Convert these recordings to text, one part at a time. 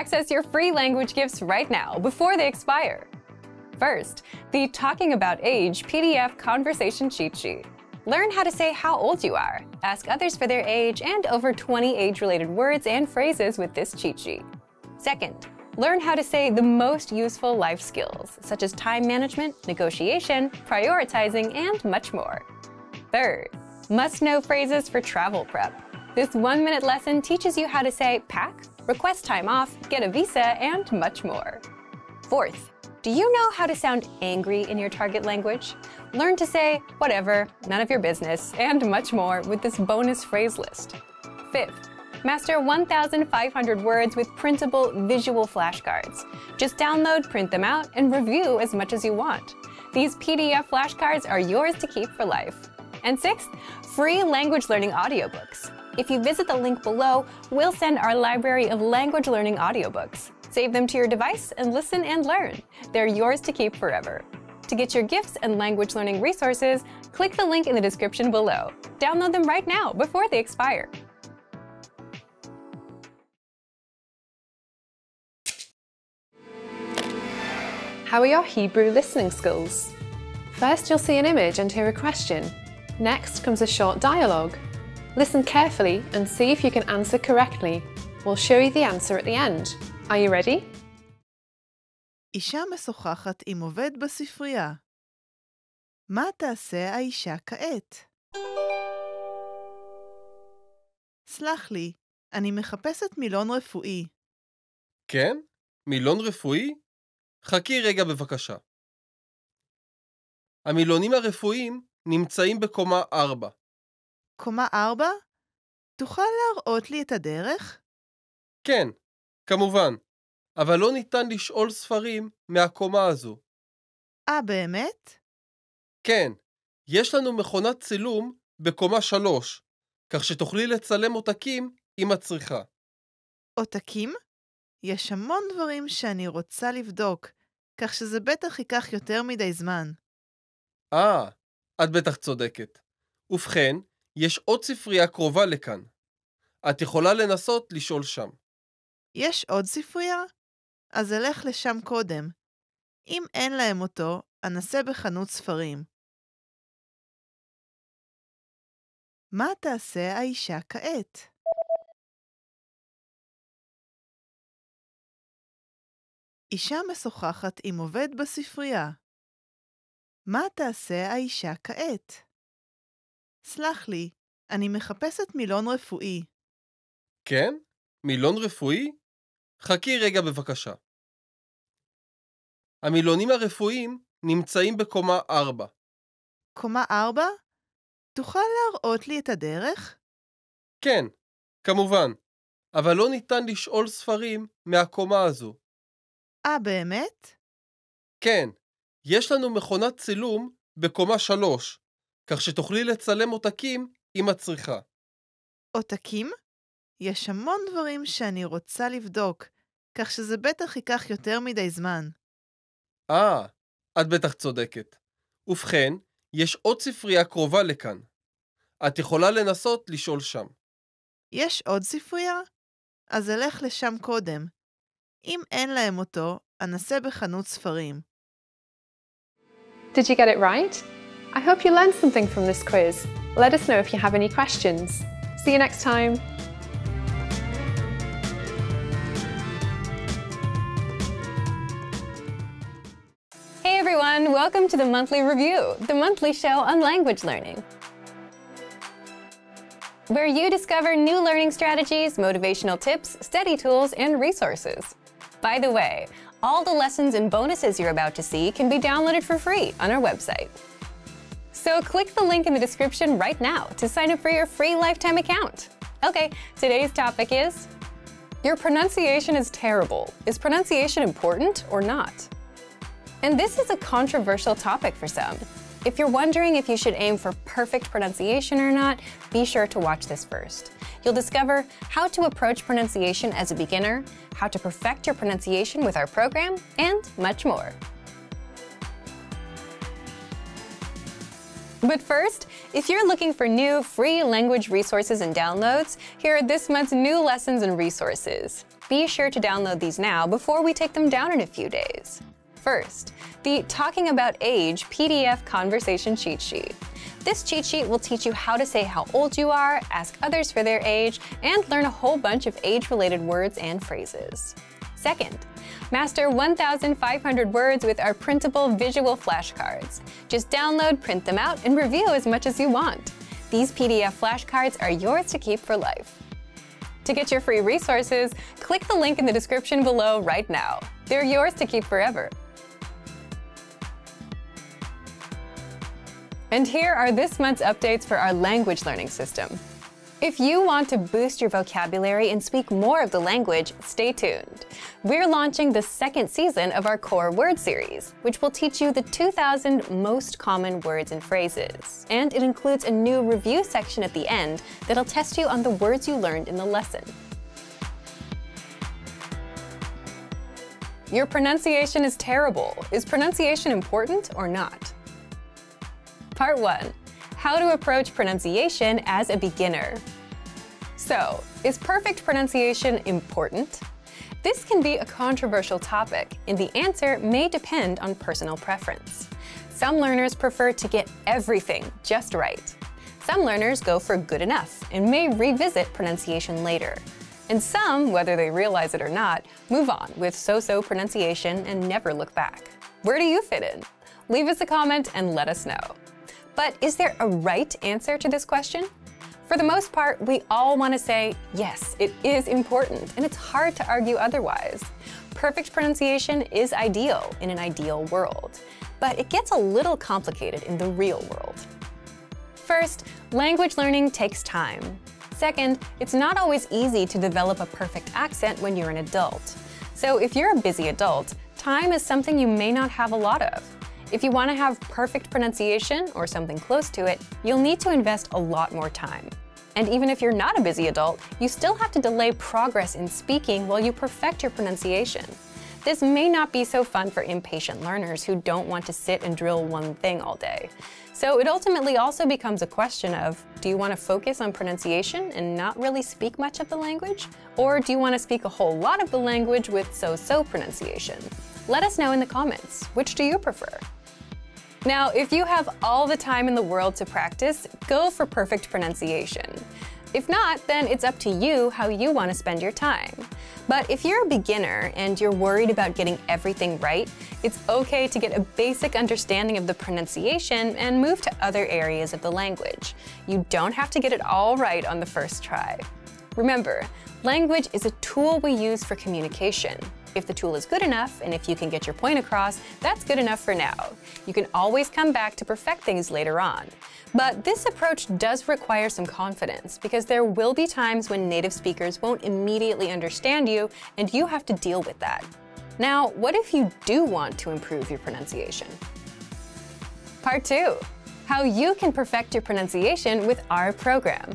Access your free language gifts right now before they expire. First, the Talking About Age PDF Conversation Cheat Sheet. Learn how to say how old you are, ask others for their age, and over 20 age-related words and phrases with this cheat sheet. Second, learn how to say the most useful life skills, such as time management, negotiation, prioritizing, and much more. Third, must-know phrases for travel prep. This 1-minute lesson teaches you how to say pack, request time off, get a visa, and much more. Fourth, do you know how to sound angry in your target language? Learn to say whatever, none of your business, and much more with this bonus phrase list. Fifth, master 1,500 words with printable visual flashcards. Just download, print them out, and review as much as you want. These PDF flashcards are yours to keep for life. And sixth, free language learning audiobooks. If you visit the link below, we'll send our library of language learning audiobooks. Save them to your device and listen and learn. They're yours to keep forever. To get your gifts and language learning resources, click the link in the description below. Download them right now before they expire. How are your Hebrew listening skills? First, you'll see an image and hear a question. Next comes a short dialogue. Listen carefully and see if you can answer correctly. We'll show you the answer at the end. Are you ready? אישה משוחחת עם עובד בספרייה. מה תעשה האישה כעת? סלח לי, אני מחפשת מילון רפואי. כן? מילון רפואי? חכי רגע בבקשה. המילונים הרפואיים נמצאים בקומה 4. קומה 4? תוכל להראות לי את הדרך? כן, כמובן, אבל לא ניתן לשאול ספרים מהקומה הזו. באמת? כן, יש לנו מכונת צילום בקומה 3, כך שתוכלי לצלם עותקים אם את צריכה. עותקים? יש המון דברים שאני רוצה לבדוק, כך שזה בטח ייקח יותר מדי זמן. את בטח צודקת. ובכן, יש עוד ספרייה קרובה לכאן. את יכולה לנסות לשאול שם. יש עוד ספרייה? אז אלך לשם קודם. אם אין להם אותו, אנסה בחנות ספרים. מה תעשה האישה כעת? אישה משוחחת עם עובד בספרייה. מה תעשה האישה כעת? סלח לי, אני מחפשת מילון רפואי. כן? מילון רפואי? חכי רגע בבקשה. המילונים הרפואיים נמצאים בקומה 4. קומה 4? תוכל להראות לי את הדרך? כן, כמובן, אבל לא ניתן לשאול ספרים מהקומה הזו. באמת? כן, יש לנו מכונת צילום בקומה 3, כך שתוכלי לצלם עותקים אם את צריכה. עותקים? יש המון דברים שאני רוצה לבדוק, כך שזה בטח ייקח יותר מדי זמן. את בטח צודקת. ובכן, יש עוד ספרייה קרובה לכאן. את יכולה לנסות לשאול שם. יש עוד ספרייה? אז אלך לשם קודם. אם אין להם אותו, אנסה בחנות ספרים. Did you get it right? I hope you learned something from this quiz. Let us know if you have any questions. See you next time. Hey everyone, welcome to the Monthly Review, the monthly show on language learning, where you discover new learning strategies, motivational tips, study tools, and resources. By the way, all the lessons and bonuses you're about to see can be downloaded for free on our website. So click the link in the description right now to sign up for your free lifetime account. Okay, today's topic is, your pronunciation is terrible. Is pronunciation important or not? And this is a controversial topic for some. If you're wondering if you should aim for perfect pronunciation or not, be sure to watch this first. You'll discover how to approach pronunciation as a beginner, how to perfect your pronunciation with our program, and much more. But first, if you're looking for new free language resources and downloads, here are this month's new lessons and resources. be sure to download these now before we take them down in a few days. First, the Talking About Age PDF Conversation Cheat Sheet. This cheat sheet will teach you how to say how old you are, ask others for their age, and learn a whole bunch of age-related words and phrases. Second, master 1,500 words with our printable visual flashcards. Just download, print them out, and review as much as you want. These PDF flashcards are yours to keep for life. To get your free resources, click the link in the description below right now. They're yours to keep forever. And here are this month's updates for our language learning system. If you want to boost your vocabulary and speak more of the language, stay tuned. We're launching the second season of our Core Word series, which will teach you the 2,000 most common words and phrases. And it includes a new review section at the end that'll test you on the words you learned in the lesson. Your pronunciation is terrible. Is pronunciation important or not? Part 1. How to approach pronunciation as a beginner. So, is perfect pronunciation important? This can be a controversial topic, and the answer may depend on personal preference. Some learners prefer to get everything just right. Some learners go for good enough and may revisit pronunciation later. And some, whether they realize it or not, move on with so-so pronunciation and never look back. Where do you fit in? Leave us a comment and let us know. But is there a right answer to this question? For the most part, we all want to say, yes, it is important, and it's hard to argue otherwise. Perfect pronunciation is ideal in an ideal world, but it gets a little complicated in the real world. First, language learning takes time. Second, it's not always easy to develop a perfect accent when you're an adult. So if you're a busy adult, time is something you may not have a lot of. If you want to have perfect pronunciation, or something close to it, you'll need to invest a lot more time. And even if you're not a busy adult, you still have to delay progress in speaking while you perfect your pronunciation. This may not be so fun for impatient learners who don't want to sit and drill one thing all day. So it ultimately also becomes a question of, do you want to focus on pronunciation and not really speak much of the language? Or do you want to speak a whole lot of the language with so-so pronunciation? Let us know in the comments. Which do you prefer? Now, if you have all the time in the world to practice, go for perfect pronunciation. If not, then it's up to you how you want to spend your time. But if you're a beginner and you're worried about getting everything right, it's okay to get a basic understanding of the pronunciation and move to other areas of the language. You don't have to get it all right on the first try. Remember, language is a tool we use for communication. If the tool is good enough, and if you can get your point across, that's good enough for now. You can always come back to perfect things later on. But this approach does require some confidence, because there will be times when native speakers won't immediately understand you, and you have to deal with that. Now, what if you do want to improve your pronunciation? Part 2. How you can perfect your pronunciation with our program.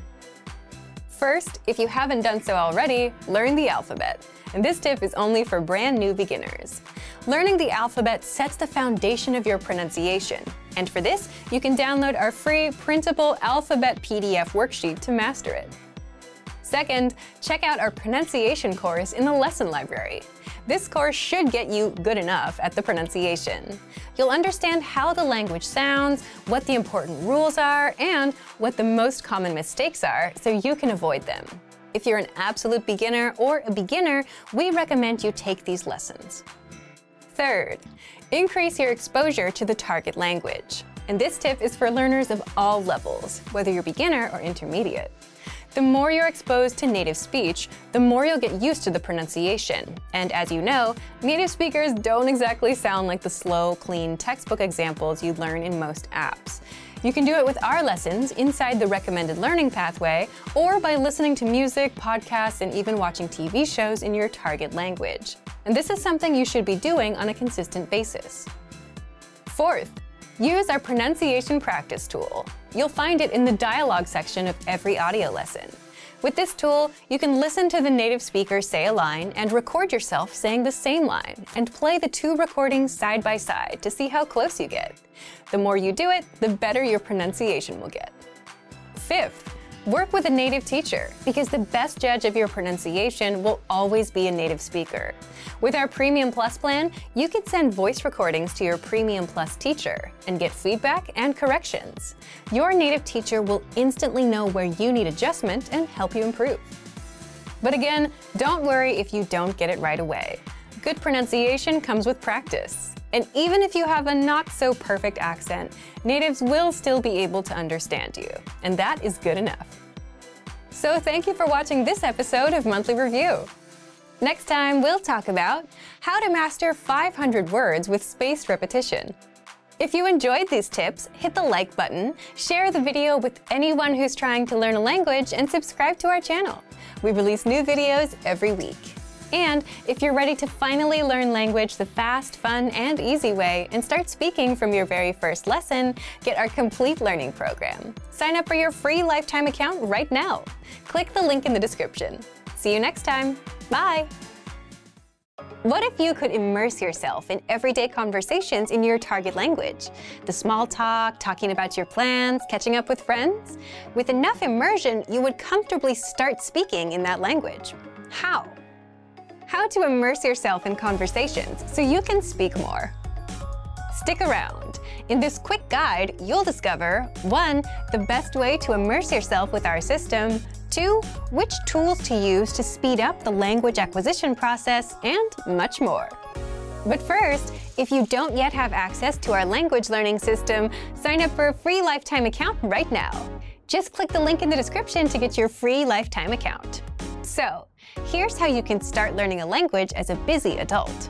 First, if you haven't done so already, learn the alphabet. And this tip is only for brand new beginners. Learning the alphabet sets the foundation of your pronunciation. And for this, you can download our free printable alphabet PDF worksheet to master it. Second, check out our pronunciation course in the lesson library. This course should get you good enough at the pronunciation. You'll understand how the language sounds, what the important rules are, and what the most common mistakes are so you can avoid them. If you're an absolute beginner or a beginner, we recommend you take these lessons. Third, increase your exposure to the target language. And this tip is for learners of all levels, whether you're beginner or intermediate. The more you're exposed to native speech, the more you'll get used to the pronunciation. And as you know, native speakers don't exactly sound like the slow, clean textbook examples you'd learn in most apps. You can do it with our lessons inside the recommended learning pathway, or by listening to music, podcasts, and even watching TV shows in your target language. And this is something you should be doing on a consistent basis. Fourth, use our pronunciation practice tool. You'll find it in the dialogue section of every audio lesson. With this tool, you can listen to the native speaker say a line and record yourself saying the same line, and play the two recordings side by side to see how close you get. The more you do it, the better your pronunciation will get. Fifth, Work with a native teacher, because the best judge of your pronunciation will always be a native speaker. With our Premium Plus plan, you can send voice recordings to your Premium Plus teacher and get feedback and corrections. Your native teacher will instantly know where you need adjustment and help you improve. But again, don't worry if you don't get it right away. Good pronunciation comes with practice. And even if you have a not-so-perfect accent, natives will still be able to understand you. And that is good enough. So thank you for watching this episode of Monthly Review. Next time, we'll talk about how to master 500 words with spaced repetition. If you enjoyed these tips, hit the like button, share the video with anyone who's trying to learn a language, and subscribe to our channel. We release new videos every week. And if you're ready to finally learn language the fast, fun, and easy way and start speaking from your very first lesson, get our complete learning program. Sign up for your free lifetime account right now. Click the link in the description. See you next time. Bye! What if you could immerse yourself in everyday conversations in your target language? The small talk, talking about your plans, catching up with friends? With enough immersion, you would comfortably start speaking in that language. How? How to immerse yourself in conversations so you can speak more. Stick around. In this quick guide, you'll discover 1. The best way to immerse yourself with our system, 2. Which tools to use to speed up the language acquisition process, and much more. But first, if you don't yet have access to our language learning system, sign up for a free lifetime account right now. Just click the link in the description to get your free lifetime account. So, here's how you can start learning a language as a busy adult.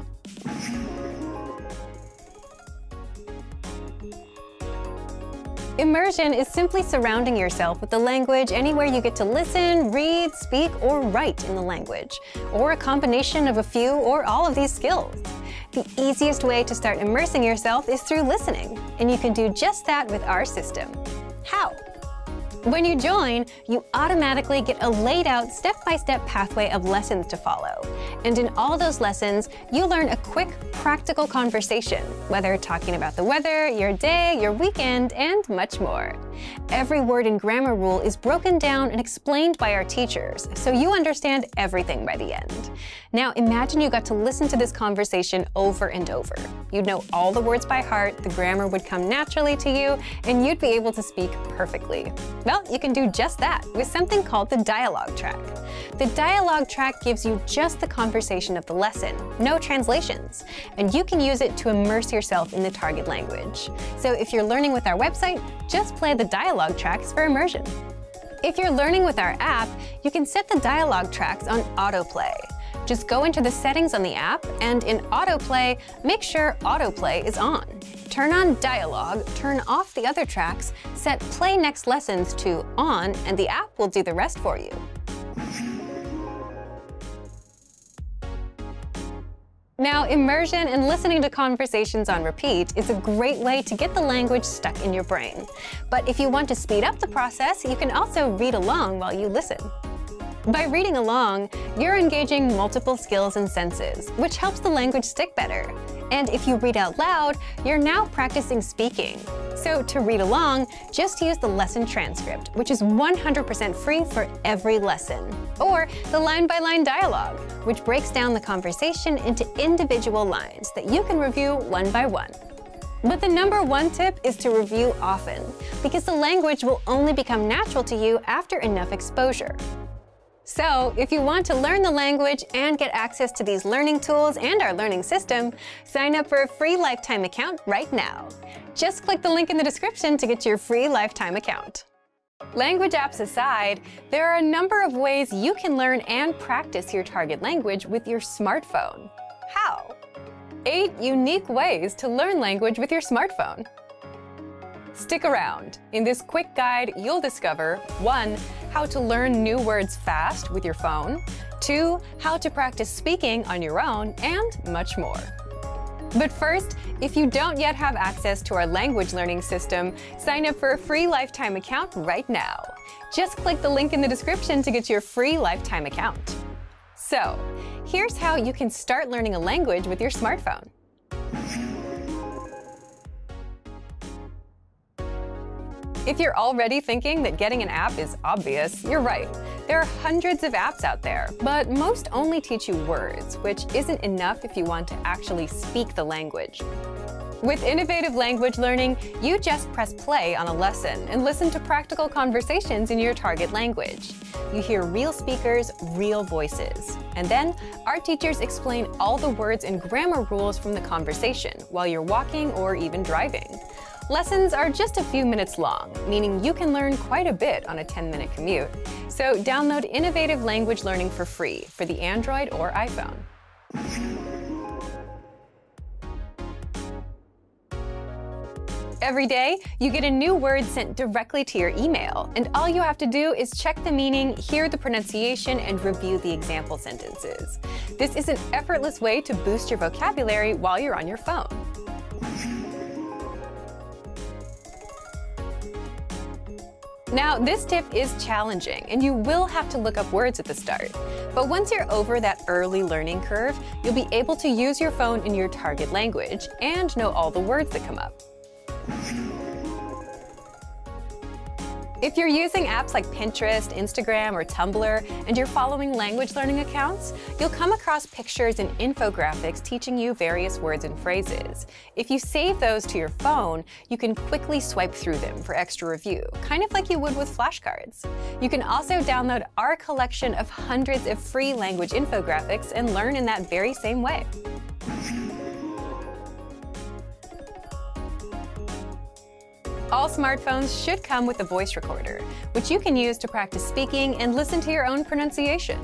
Immersion is simply surrounding yourself with the language anywhere you get to listen, read, speak, or write in the language, or a combination of a few or all of these skills. The easiest way to start immersing yourself is through listening, and you can do just that with our system. How? When you join, you automatically get a laid-out step-by-step pathway of lessons to follow. And in all those lessons, you learn a quick, practical conversation, whether talking about the weather, your day, your weekend, and much more. Every word and grammar rule is broken down and explained by our teachers, so you understand everything by the end. Now imagine you got to listen to this conversation over and over. You'd know all the words by heart, the grammar would come naturally to you, and you'd be able to speak perfectly. Well, you can do just that with something called the dialogue track. The dialogue track gives you just the conversation of the lesson, no translations, and you can use it to immerse yourself in the target language. So if you're learning with our website, just play the dialogue tracks for immersion. If you're learning with our app, you can set the dialogue tracks on autoplay. Just go into the settings on the app, and in autoplay, make sure autoplay is on. Turn on dialogue, turn off the other tracks, set play next lessons to on, and the app will do the rest for you. Now, immersion and listening to conversations on repeat is a great way to get the language stuck in your brain. But if you want to speed up the process, you can also read along while you listen. By reading along, you're engaging multiple skills and senses, which helps the language stick better. And if you read out loud, you're now practicing speaking. So to read along, just use the lesson transcript, which is 100% free for every lesson. Or the line-by-line dialogue, which breaks down the conversation into individual lines that you can review one by one. But the #1 tip is to review often, because the language will only become natural to you after enough exposure. So, if you want to learn the language and get access to these learning tools and our learning system, sign up for a free lifetime account right now. Just click the link in the description to get your free lifetime account. Language apps aside, there are a number of ways you can learn and practice your target language with your smartphone. How? 8 unique ways to learn language with your smartphone. Stick around. In this quick guide, you'll discover 1. How to learn new words fast with your phone, 2. How to practice speaking on your own, and much more. But first, if you don't yet have access to our language learning system, sign up for a free lifetime account right now. Just click the link in the description to get your free lifetime account. So, here's how you can start learning a language with your If you're already thinking that getting an app is obvious, you're right. There are hundreds of apps out there, but most only teach you words, which isn't enough if you want to actually speak the language. With innovative language learning, you just press play on a lesson and listen to practical conversations in your target language. You hear real speakers, real voices. And then, our teachers explain all the words and grammar rules from the conversation while you're walking or even driving. Lessons are just a few minutes long, meaning you can learn quite a bit on a 10-minute commute. So download innovative language learning for free for the Android or iPhone. Every day, you get a new word sent directly to your email, and all you have to do is check the meaning, hear the pronunciation, and review the example sentences. This is an effortless way to boost your vocabulary while you're on your phone. Now, this tip is challenging, and you will have to look up words at the start. But once you're over that early learning curve, you'll be able to use your phone in your target language and know all the words that come up. If you're using apps like Pinterest, Instagram, or Tumblr, and you're following language learning accounts, you'll come across pictures and infographics teaching you various words and phrases. If you save those to your phone, you can quickly swipe through them for extra review, kind of like you would with flashcards. You can also download our collection of hundreds of free language infographics and learn in that very same way. All smartphones should come with a voice recorder, which you can use to practice speaking and listen to your own pronunciation.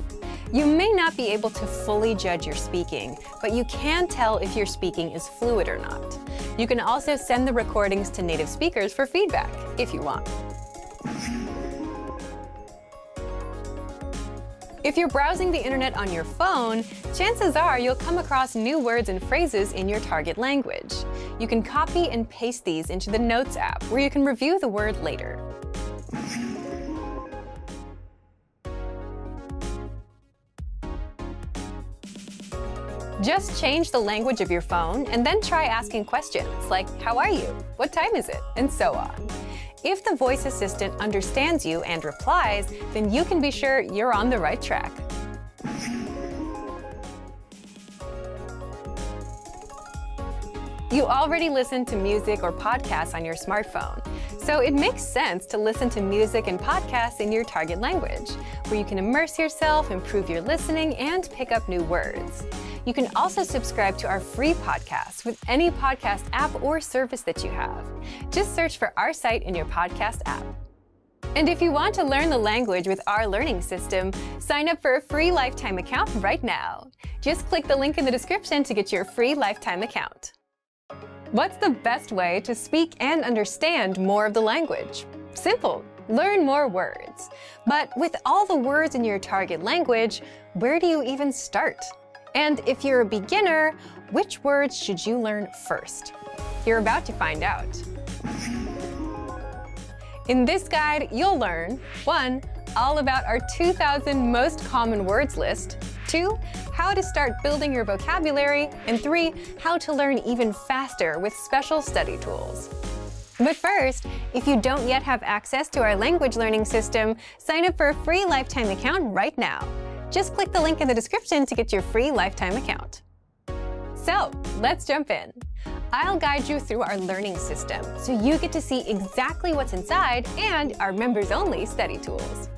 You may not be able to fully judge your speaking, but you can tell if your speaking is fluid or not. You can also send the recordings to native speakers for feedback, if you want. If you're browsing the internet on your phone, chances are you'll come across new words and phrases in your target language. You can copy and paste these into the Notes app, where you can review the word later. Just change the language of your phone and then try asking questions like, "How are you? What time is it?" and so on. If the voice assistant understands you and replies, then you can be sure you're on the right track. You already listen to music or podcasts on your smartphone, so it makes sense to listen to music and podcasts in your target language, where you can immerse yourself, improve your listening, and pick up new words. You can also subscribe to our free podcasts with any podcast app or service that you have. Just search for our site in your podcast app. And if you want to learn the language with our learning system, sign up for a free lifetime account right now. Just click the link in the description to get your free lifetime account. What's the best way to speak and understand more of the language? Simple. Learn more words. But with all the words in your target language, where do you even start? And if you're a beginner, which words should you learn first? You're about to find out. In this guide, you'll learn 1. All about our 2,000 most common words list, 2. How to start building your vocabulary, and 3. How to learn even faster with special study tools. But first, if you don't yet have access to our language learning system, sign up for a free lifetime account right now. Just click the link in the description to get your free lifetime account. So, let's jump in. I'll guide you through our learning system so you get to see exactly what's inside and our members-only study tools.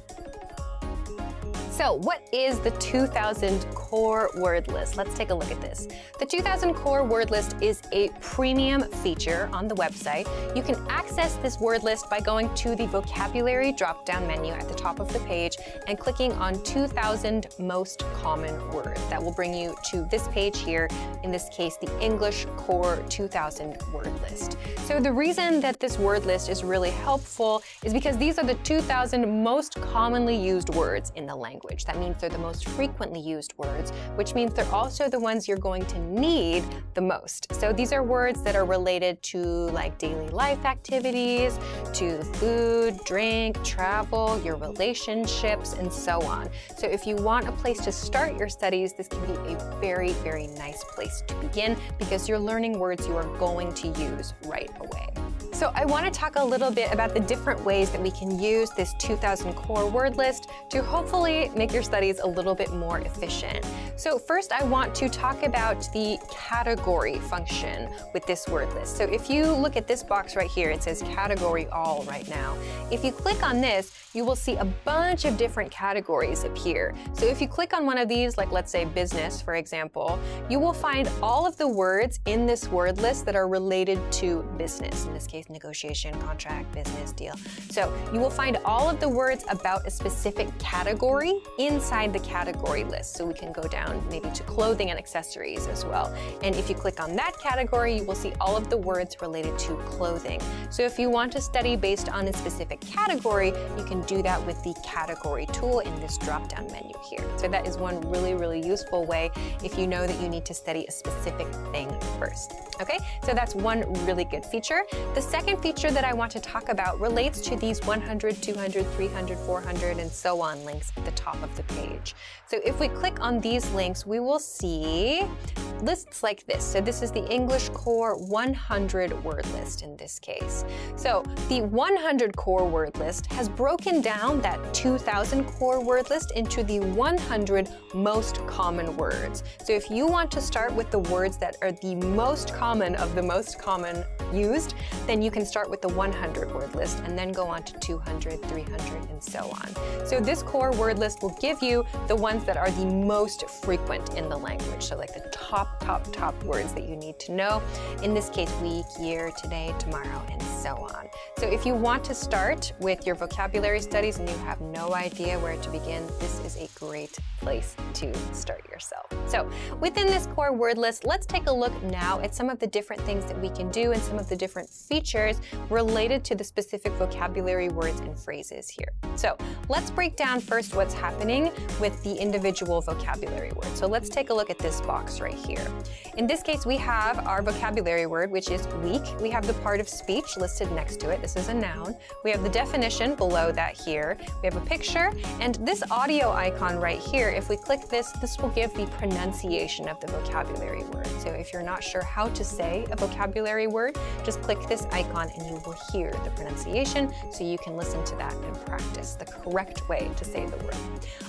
So what is the 2,000 core word list? Let's take a look at this. The 2,000 core word list is a premium feature on the website. You can access this word list by going to the vocabulary drop-down menu at the top of the page and clicking on 2,000 most common words. That will bring you to this page here, in this case, the English Core 2,000 word list. So the reason that this word list is really helpful is because these are the 2,000 most commonly used words in the language. That means they're the most frequently used words, which means they're also the ones you're going to need the most. So these are words that are related to like daily life activities, to food, drink, travel, your relationships, and so on. So if you want a place to start your studies, this can be a very, very nice place to begin because you're learning words you are going to use right away. So I want to talk a little bit about the different ways that we can use this 2000 core word list to hopefully make your studies a little bit more efficient. So first I want to talk about the category function with this word list. So if you look at this box right here, it says category all right now. If you click on this, you will see a bunch of different categories appear. So if you click on one of these, like let's say business, for example, you will find all of the words in this word list that are related to business. In this case, negotiation, contract, business, deal. So you will find all of the words about a specific category inside the category list. So we can go down maybe to clothing and accessories as well. And if you click on that category, you will see all of the words related to clothing. So if you want to study based on a specific category, you can do that with the category tool in this drop-down menu here. So that is one really, really useful way if you know that you need to study a specific thing first. Okay, so that's one really good feature. The second feature that I want to talk about relates to these 100, 200, 300, 400, and so on links at the top of the page. So if we click on these links, we will see lists like this. So this is the English Core 100 word list in this case. So the 100 core word list has broken down that 2000 core word list into the 100 most common words. So if you want to start with the words that are the most common of the most common used, then you can start with the 100 word list and then go on to 200, 300, and so on. So this core word list will give you the ones that are the most frequent in the language. So like the top words that you need to know. In this case, week, year, today, tomorrow, and so on. So if you want to start with your vocabulary studies and you have no idea where to begin, this is a great place to start yourself. So within this core word list, let's take a look now at some of the different things that we can do and some of the different features related to the specific vocabulary words and phrases here. So let's break down first what's happening with the individual vocabulary words. So let's take a look at this box right here. In this case, we have our vocabulary word, which is week. We have the part of speech listed next to it. This is a noun. We have the definition below that here. We have a picture, and this audio icon right here, if we click this, this will give the pronunciation of the vocabulary word. So if you're not sure how to say a vocabulary word, just click this icon and you will hear the pronunciation, so you can listen to that and practice the correct way to say the word.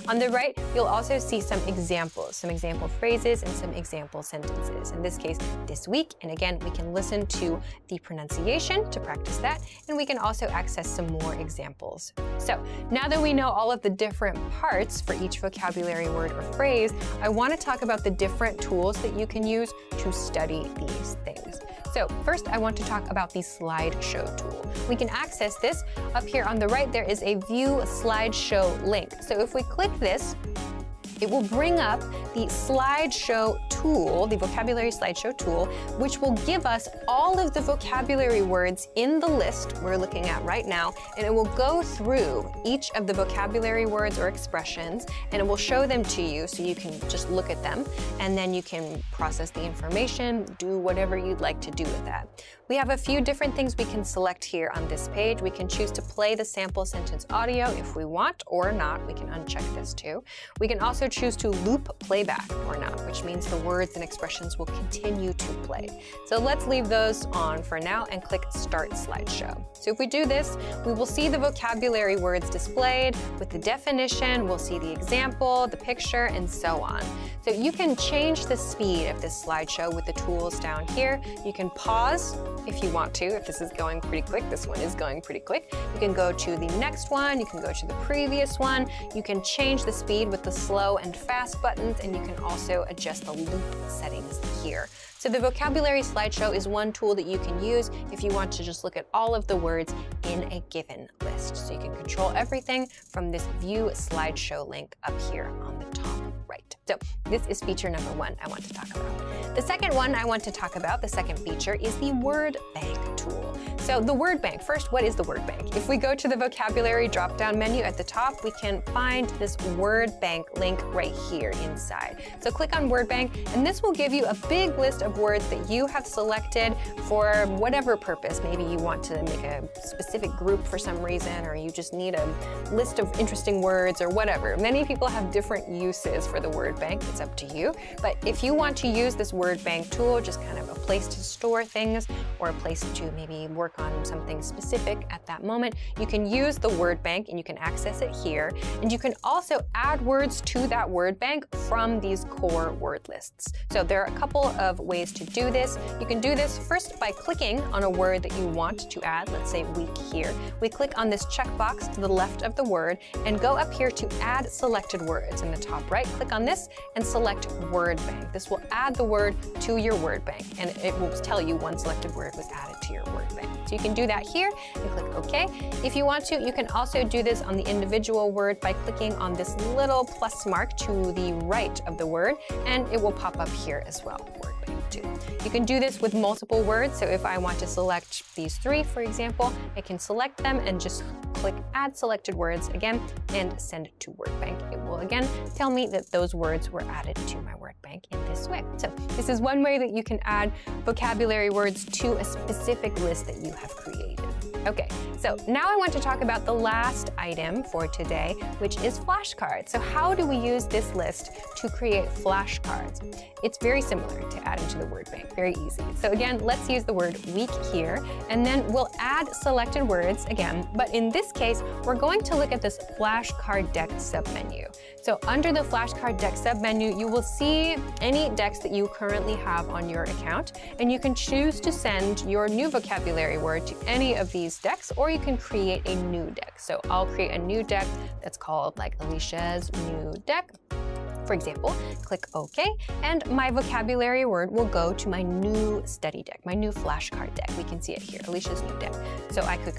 On the right, you'll also see some examples, some example phrases and some example sentences. In this case, this week, and again, we can listen to the pronunciation to practice that, and we can also access some more examples. So now that we know all of the different parts for each vocabulary word or phrase, I want to talk about the different tools that you can use to study these things. So first, I want to talk about the slideshow tool. We can access this. Up here on the right, there is a View Slideshow link. So if we click this, it will bring up the slideshow tool, the vocabulary slideshow tool, which will give us all of the vocabulary words in the list we're looking at right now, and it will go through each of the vocabulary words or expressions, and it will show them to you so you can just look at them, and then you can process the information, do whatever you'd like to do with that. We have a few different things we can select here on this page. We can choose to play the sample sentence audio if we want or not. We can uncheck this too. We can also choose to loop playback or not, which means the words and expressions will continue to play. So let's leave those on for now and click Start Slideshow. So if we do this, we will see the vocabulary words displayed with the definition, we'll see the example, the picture, and so on. So you can change the speed of this slideshow with the tools down here. You can pause if you want to, if this is going pretty quick. This one is going pretty quick. You can go to the next one, you can go to the previous one. You can change the speed with the slow and fast buttons, and you can also adjust the loop settings here. So the vocabulary slideshow is one tool that you can use if you want to just look at all of the words in a given list. So you can control everything from this View Slideshow link up here on the top right. So this is feature number one I want to talk about. The second one I want to talk about, the second feature, is the word bank tool. So the word bank, first, what is the word bank? If we go to the vocabulary drop-down menu at the top, we can find this word bank link right here inside. So click on word bank, and this will give you a big list of words that you have selected for whatever purpose. Maybe you want to make a specific group for some reason, or you just need a list of interesting words or whatever. Many people have different uses for the word bank. It's up to you. But if you want to use this word bank tool, just kind of a place to store things or a place to maybe work on something specific at that moment, you can use the word bank and you can access it here. And you can also add words to that word bank from these core word lists. So there are a couple of ways to do this. You can do this first by clicking on a word that you want to add, let's say week here. We click on this checkbox to the left of the word and go up here to add selected words. In the top right, click on this and select word bank. This will add the word to your word bank and it will tell you one selected word was added to your word bank. So you can do that here and click OK. If you want to, you can also do this on the individual word by clicking on this little plus mark to the right of the word, and it will pop up here as well, word bank too. You can do this with multiple words, so if I want to select these 3, for example, I can select them and just click Add Selected Words again and send it to word bank. It will again tell me that those words were added to my word bank in this way. So this is one way that you can add vocabulary words to a specific list that you have created. Okay, so now I want to talk about the last item for today, which is flashcards. So how do we use this list to create flashcards? It's very similar to adding to the word bank, very easy. So again, let's use the word week here, and then we'll add selected words again. But in this case, we're going to look at this flashcard deck submenu. So under the flashcard deck submenu, you will see any decks that you currently have on your account, and you can choose to send your new vocabulary word to any of these decks, or you can create a new deck. So I'll create a new deck that's called like Alicia's new deck. For example, click OK, and my vocabulary word will go to my new study deck, my new flashcard deck. We can see it here, Alicia's new deck. So I could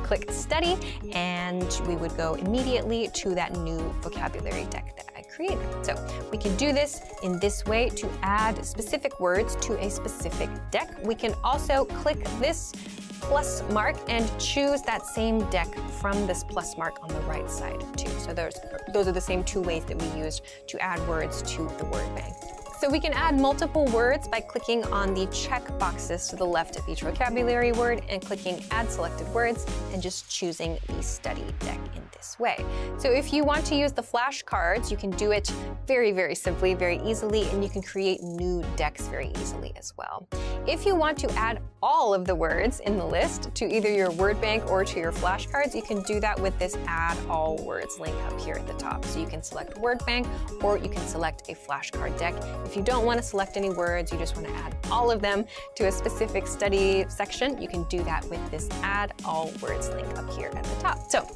click study, and we would go immediately to that new vocabulary deck that I created. So we can do this in this way to add specific words to a specific deck. We can also click this plus mark and choose that same deck from this plus mark on the right side too. So those are the same 2 ways that we used to add words to the word bank. So we can add multiple words by clicking on the check boxes to the left of each vocabulary word and clicking Add Selected Words and just choosing the study deck in this way. So if you want to use the flashcards, you can do it very, very simply, very easily, and you can create new decks very easily as well. If you want to add all of the words in the list to either your word bank or to your flashcards, you can do that with this Add All Words link up here at the top. So you can select word bank or you can select a flashcard deck. If you don't want to select any words, you just want to add all of them to a specific study section, you can do that with this Add All Words link up here at the top. So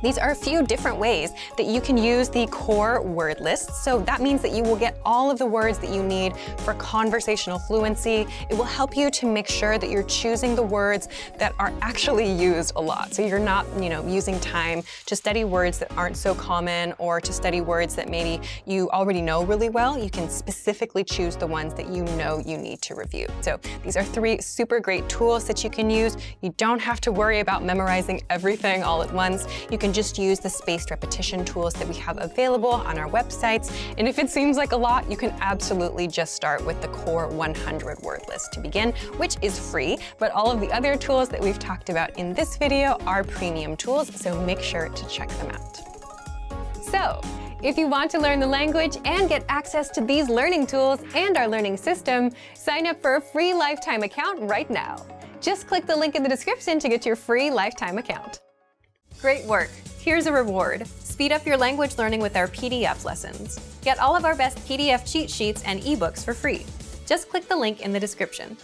these are a few different ways that you can use the core word list. So that means that you will get all of the words that you need for conversational fluency. It will help you to make sure that you're choosing the words that are actually used a lot. So you're not, using time to study words that aren't so common or to study words that maybe you already know really well. You can specifically choose the ones that you know you need to review. So these are 3 super great tools that you can use. You don't have to worry about memorizing everything all at once. You can just use the spaced repetition tools that we have available on our websites. And if it seems like a lot, you can absolutely just start with the core 100 word list to begin, which is free. But all of the other tools that we've talked about in this video are premium tools, so make sure to check them out. So, if you want to learn the language and get access to these learning tools and our learning system, sign up for a free lifetime account right now. Just click the link in the description to get your free lifetime account. Great work! Here's a reward. Speed up your language learning with our PDF lessons. Get all of our best PDF cheat sheets and ebooks for free. Just click the link in the description.